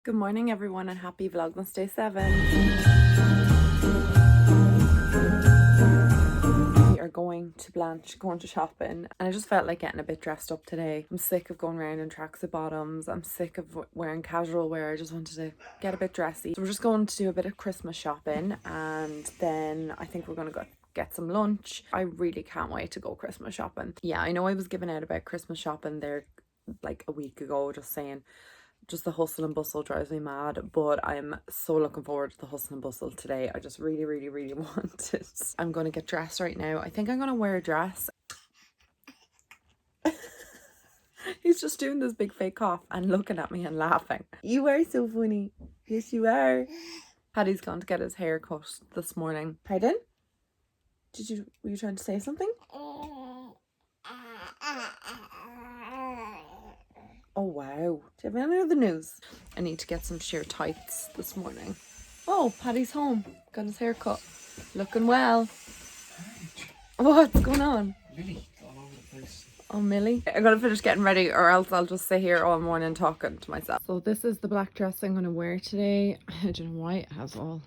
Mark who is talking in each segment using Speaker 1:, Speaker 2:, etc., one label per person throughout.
Speaker 1: Good morning everyone and happy Vlogmas Day 7. We are going to Blanche, going to shopping, and I just felt like getting a bit dressed up today. I'm sick of going around in tracksuit bottoms. I'm sick of wearing casual wear. I just wanted to get a bit dressy. So we're just going to do a bit of Christmas shopping, and then I think we're going to go get some lunch. I really can't wait to go Christmas shopping. Yeah, I know I was giving out about Christmas shopping there like a week ago, just saying just the hustle and bustle drives me mad, but I'm so looking forward to the hustle and bustle today. I just really want it. I'm gonna get dressed right now. I think I'm gonna wear a dress. He's just doing this big fake cough and looking at me and laughing. You are so funny. Yes, you are. Paddy's gone to get his hair cut this morning. Pardon? Were you trying to say something? Oh wow. Do you have any other news? I need to get some sheer tights this morning. Oh, Paddy's home. Got his hair cut. Looking well. What's going on?
Speaker 2: Millie, all over the place.
Speaker 1: Oh, Millie. I'm gonna finish getting ready or else I'll just sit here all morning talking to myself. So this is the black dress I'm gonna wear today. I don't know why it has all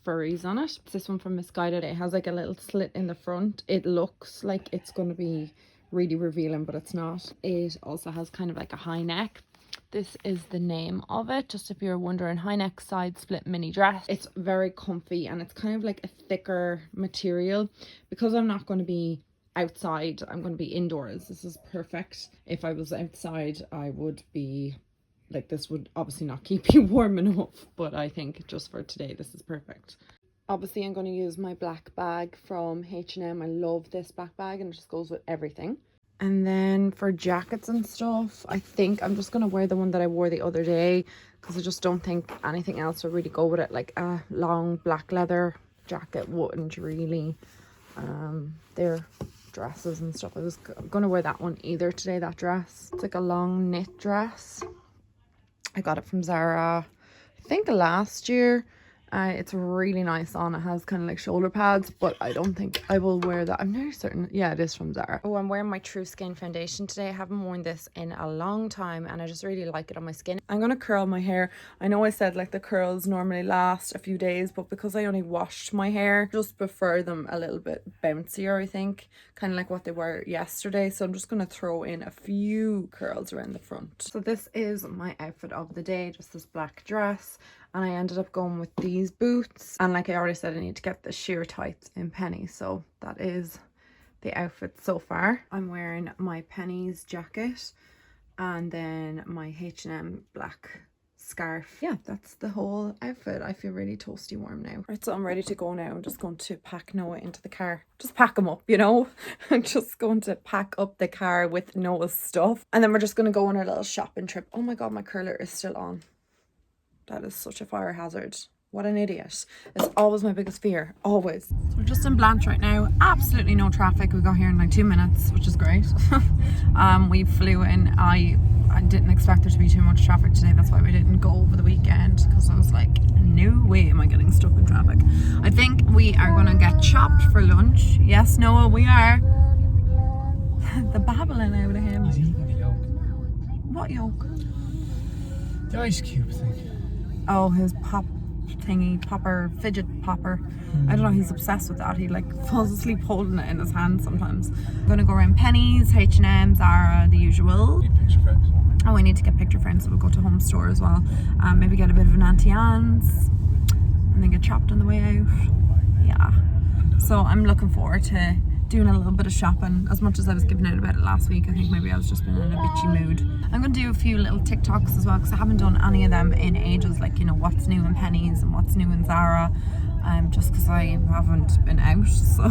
Speaker 1: furries on it. It's this one from Misguided. It has like a little slit in the front. It looks like it's gonna be really revealing, but it's not. It also has kind of like a high neck. This is the name of it, just if you're wondering. High neck side split mini dress. It's very comfy and it's kind of like a thicker material. Because I'm not going to be outside, I'm going to be indoors. This is perfect. If I was outside, I would be like, this would obviously not keep you warm enough, but I think just for today this is perfect. Obviously I'm going to use my black bag from H&M. I love this black bag and it just goes with everything. And then for jackets and stuff, I think I'm just going to wear the one that I wore the other day because I just don't think anything else would really go with it. Like a long black leather jacket wouldn't really. They're dresses and stuff. I'm going to wear that one either today, that dress. It's like a long knit dress. I got it from Zara, I think last year. It's really nice on. It has kind of like shoulder pads, but I don't think I will wear that. I'm nearly certain. Yeah, it is from Zara. Oh, I'm wearing my True Skin foundation today. I haven't worn this in a long time and I just really like it on my skin. I'm going to curl my hair. I know I said like the curls normally last a few days, but because I only washed my hair, just prefer them a little bit bouncier, I think. Kind of like what they were yesterday. So I'm just going to throw in a few curls around the front. So this is my outfit of the day, just this black dress. And I ended up going with these boots. And like I already said, I need to get the sheer tights in Pennies. So that is the outfit so far. I'm wearing my Pennies jacket and then my H&M black scarf. Yeah, that's the whole outfit. I feel really toasty warm now. Right, so I'm ready to go now. I'm just going to pack Noah into the car. Just pack him up, you know. I'm just going to pack up the car with Noah's stuff. And then we're just going to go on our little shopping trip. Oh my God, my curler is still on. That is such a fire hazard. What an idiot. It's always my biggest fear. Always. So we're just in Blanche right now. Absolutely no traffic. We got here in like 2 minutes, which is great. We flew in. I didn't expect there to be too much traffic today. That's why we didn't go over the weekend. Because I was like, no way am I getting stuck in traffic. I think we are going to get chopped for lunch. Yes, Noah, we are. The babbling out of him.
Speaker 2: He's eating the yolk.
Speaker 1: What yolk?
Speaker 2: The ice cube thing.
Speaker 1: Oh, his fidget popper. I don't know, he's obsessed with that. He like falls asleep holding it in his hand sometimes. I'm gonna go around Pennies, H&M, Zara, the usual.
Speaker 2: Need picture frames.
Speaker 1: Oh, I need to get picture frames, so we'll go to Home Store as well. Maybe get a bit of an Auntie Anne's and then get chopped on the way out. Yeah. So I'm looking forward to doing a little bit of shopping. As much as I was giving out about it last week, I think maybe I was just been in a bitchy mood. I'm going to do a few little TikToks as well because I haven't done any of them in ages, like, you know, what's new in Pennies and what's new in Zara, just because I haven't been out, so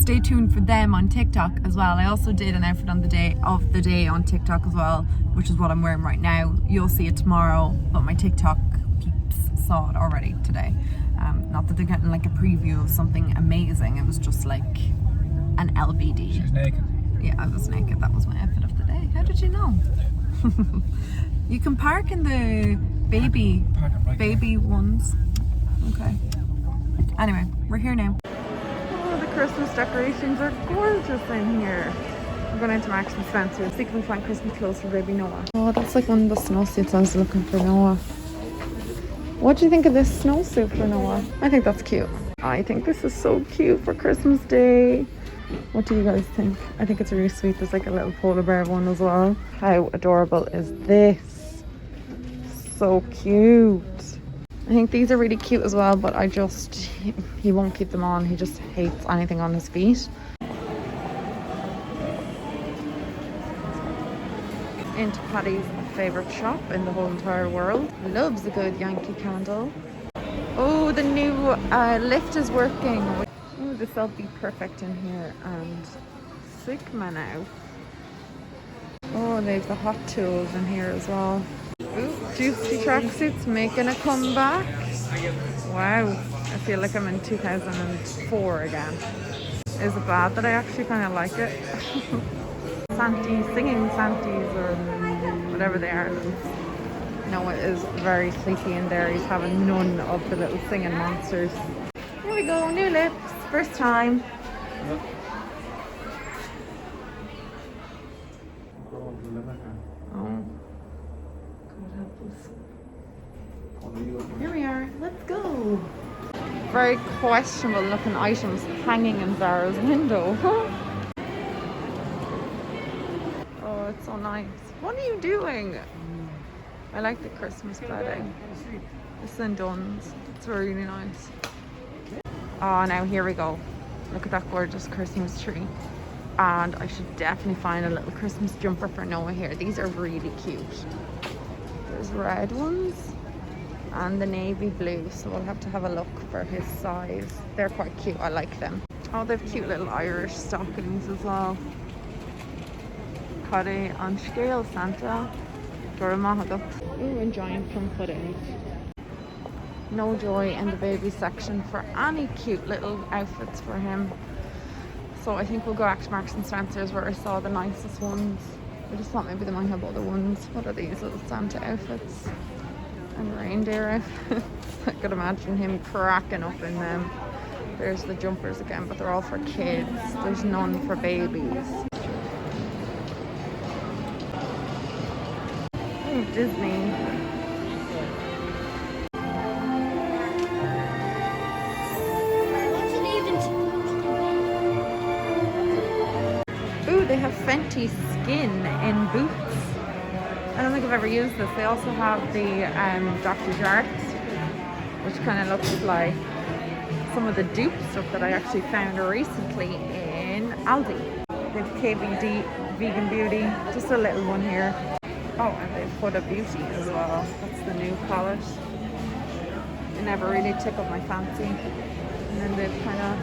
Speaker 1: stay tuned for them on TikTok as well. I also did an outfit on the day on TikTok as well, which is what I'm wearing right now. You'll see it tomorrow, but my TikTok peeps saw it already today. Not that they're getting like a preview of something amazing. It was just like an LBD.
Speaker 2: She was naked.
Speaker 1: Yeah, I was naked. That was my outfit of the day. How did you know? You can park in the baby ones. Okay. Anyway, we're here now. Oh, the Christmas decorations are gorgeous in here. I'm going into Marks and Spencer. See if we can find Christmas clothes for baby Noah. Oh, that's like one of the snowsuits I was looking for Noah. What do you think of this snowsuit for Noah? I think that's cute. I think this is so cute for Christmas Day. What do you guys think? I think it's really sweet. There's like a little polar bear one as well. How adorable is this? So cute. I think these are really cute as well, but he won't keep them on. He just hates anything on his feet. Into Paddy's favourite shop in the whole entire world. Loves a good Yankee Candle. Oh, the new lift is working. Oh, this will be perfect in here. And Sigma now. Oh, they have the hot tools in here as well. Ooh, juicy tracksuits making a comeback. Wow, I feel like I'm in 2004 again. Is it bad that I actually kind of like it? Santies, singing Santies or whatever they are. Noah is very sleepy in there. He's having none of the little singing monsters. Here we go, new lips, first time. Oh, God help us. Here we are, let's go. Very questionable looking items hanging in Zara's window. Oh, it's so nice. What are you doing? I like the Christmas bedding. This is in Dunn's. It's really nice. Oh, now here we go. Look at that gorgeous Christmas tree. And I should definitely find a little Christmas jumper for Noah here. These are really cute. There's red ones and the navy blue, so we'll have to have a look for his size. They're quite cute. I like them. Oh, they have cute little Irish stockings as well. Curry on scale Santa. Ooh, and giant plum pudding. No joy in the baby section for any cute little outfits for him. So I think we'll go back to Marks and Spencer's where I saw the nicest ones. I just thought maybe they might have other ones. What are these little Santa outfits? And reindeer outfits. I could imagine him cracking up in them. There's the jumpers again, but they're all for kids. There's none for babies. Disney. Ooh, they have Fenty Skin in Boots. I don't think I've ever used this. They also have the Dr. Jart, which kind of looks like some of the dupe stuff that I actually found recently in Aldi. They have KVD Vegan Beauty, just a little one here. Oh, and they've Huda Beauty as well. That's the new palette. It never really tickled my fancy. And then they've kind of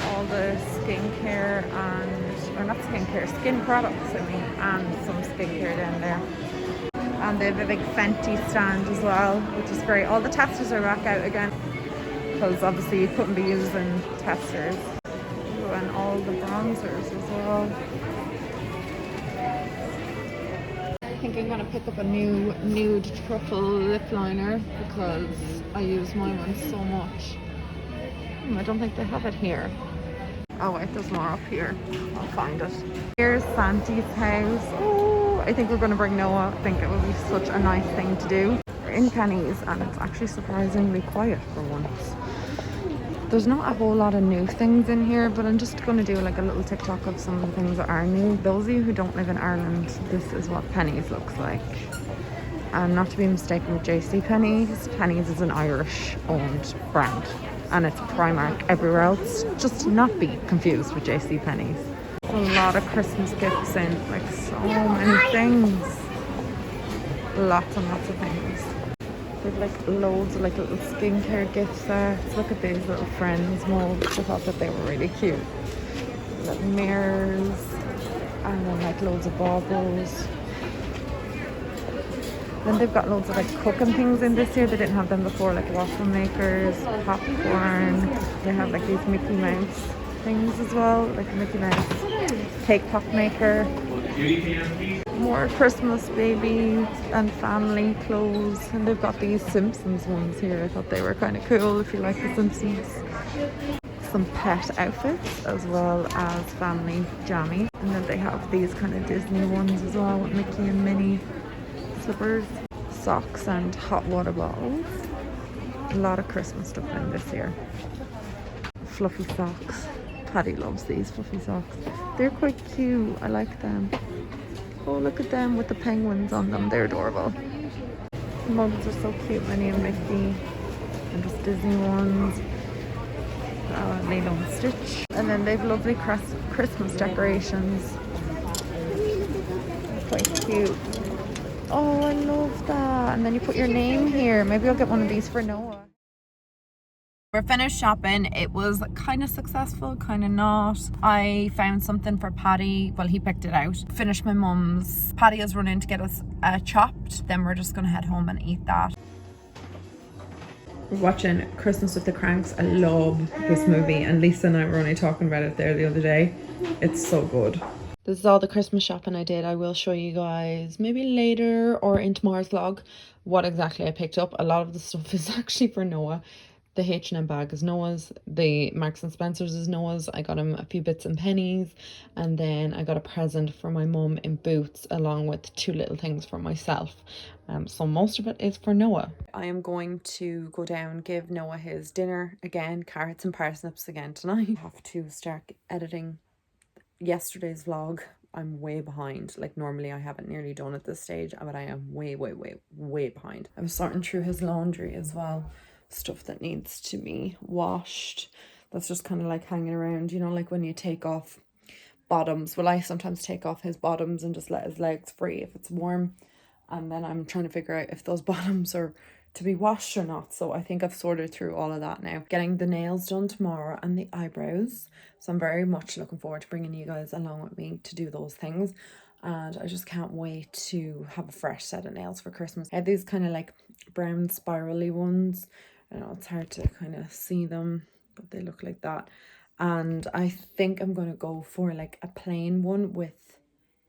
Speaker 1: all the skincare and, or not skincare, skin products, I mean, and some skincare down there. And they have a big Fenty stand as well, which is great. All the testers are back out again, because obviously you couldn't be using testers. Ooh, and all the bronzers as well. I think I'm going to pick up a new nude truffle lip liner because I use my one so much. I don't think they have it here. Oh wait, there's more up here. I'll find it. Here's Santy's house. Oh, I think we're going to bring Noah. I think it would be such a nice thing to do. We're in Penny's and it's actually surprisingly quiet for once. There's not a whole lot of new things in here, but I'm just going to do like a little TikTok of some of the things that are new. Those of you who don't live in Ireland, this is what Penny's looks like. And not to be mistaken with JC Penney's. Penny's is an Irish owned brand and it's Primark everywhere else. Just to not be confused with JC Penney's. A lot of Christmas gifts in, like so many things. Lots and lots of things. They've like loads of like little skincare gift sets. Look at these little Friends molds. I thought that they were really cute. Little mirrors and then like loads of baubles. Then they've got loads of like cooking things in this year. They didn't have them before, like waffle makers, popcorn. They have like these Mickey Mouse things as well, like a Mickey Mouse cake pop maker. More Christmas baby and family clothes, and they've got these Simpsons ones here. I thought they were kind of cool if you like the Simpsons. some pet outfits as well as family jammies. And then they have these kind of Disney ones as well with Mickey and Minnie slippers, socks and hot water bottles. A lot of Christmas stuff in this year. Fluffy socks. Paddy loves these fluffy socks. They're quite cute. I like them. Oh, look at them with the penguins on them. They're adorable. The mugs are so cute. Minnie and Mickey. And just Disney ones. Lilo and Stitch. And then they've lovely Christmas decorations. Quite cute. Oh, I love that. And then you put your name here. Maybe I'll get one of these for Noah. We're finished shopping. It was kind of successful, kind of not. I found something for Paddy. Well, he picked it out. Finished my mum's. Paddy has run in to get us chopped. Then we're just going to head home and eat that. We're watching Christmas with the Cranks. I love this movie. And Lisa and I were only talking about it there the other day. It's so good. This is all the Christmas shopping I did. I will show you guys maybe later or in tomorrow's vlog what exactly I picked up. A lot of the stuff is actually for Noah. The H&M bag is Noah's. The Marks and Spencer's is Noah's. I got him a few bits and pennies. And then I got a present for my mum in Boots along with 2 little things for myself. So most of it is for Noah. I am going to go down, give Noah his dinner again. Carrots and parsnips again tonight. I have to start editing yesterday's vlog. I'm way behind. Like normally I have it nearly done at this stage, but I am way behind. I was sorting through his laundry as well. Stuff that needs to be washed. That's just kind of like hanging around, you know, like when you take off bottoms. Well, I sometimes take off his bottoms and just let his legs free if it's warm. And then I'm trying to figure out if those bottoms are to be washed or not. So I think I've sorted through all of that now. Getting the nails done tomorrow and the eyebrows. So I'm very much looking forward to bringing you guys along with me to do those things. And I just can't wait to have a fresh set of nails for Christmas. I had these kind of like brown spirally ones. I know it's hard to kind of see them, but they look like that. And I think I'm going to go for like a plain one with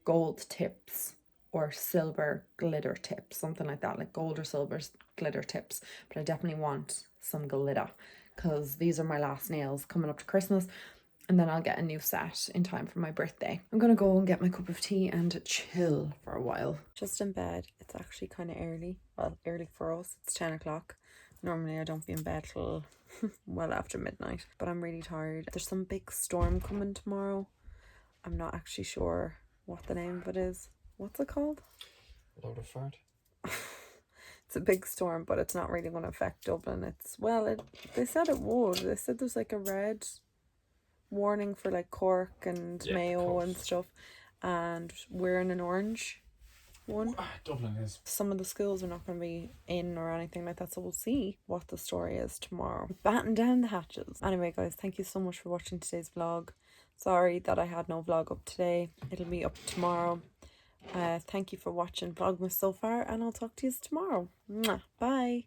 Speaker 1: gold tips or silver glitter tips, something like that, like gold or silver glitter tips. But I definitely want some glitter because these are my last nails coming up to Christmas. And then I'll get a new set in time for my birthday. I'm going to go and get my cup of tea and chill for a while. Just in bed. It's actually kind of early. Well, early for us. It's 10 o'clock. Normally I don't be in bed till well after midnight. But I'm really tired. There's some big storm coming tomorrow. I'm not actually sure what the name of it is. What's it called?
Speaker 2: Load of fart.
Speaker 1: It's a big storm, but it's not really going to affect Dublin. It's, well, they said it would. They said there's like a red warning for like Cork and Mayo and stuff, and we're in an orange one.
Speaker 2: Dublin is.
Speaker 1: Some of the schools are not going to be in or anything like that, so we'll see what the story is tomorrow. Batten down the hatches. Anyway guys, thank you so much for watching today's vlog. Sorry that I had no vlog up today. It'll be up tomorrow. Thank you for watching Vlogmas so far, and I'll talk to you tomorrow. Mwah. Bye.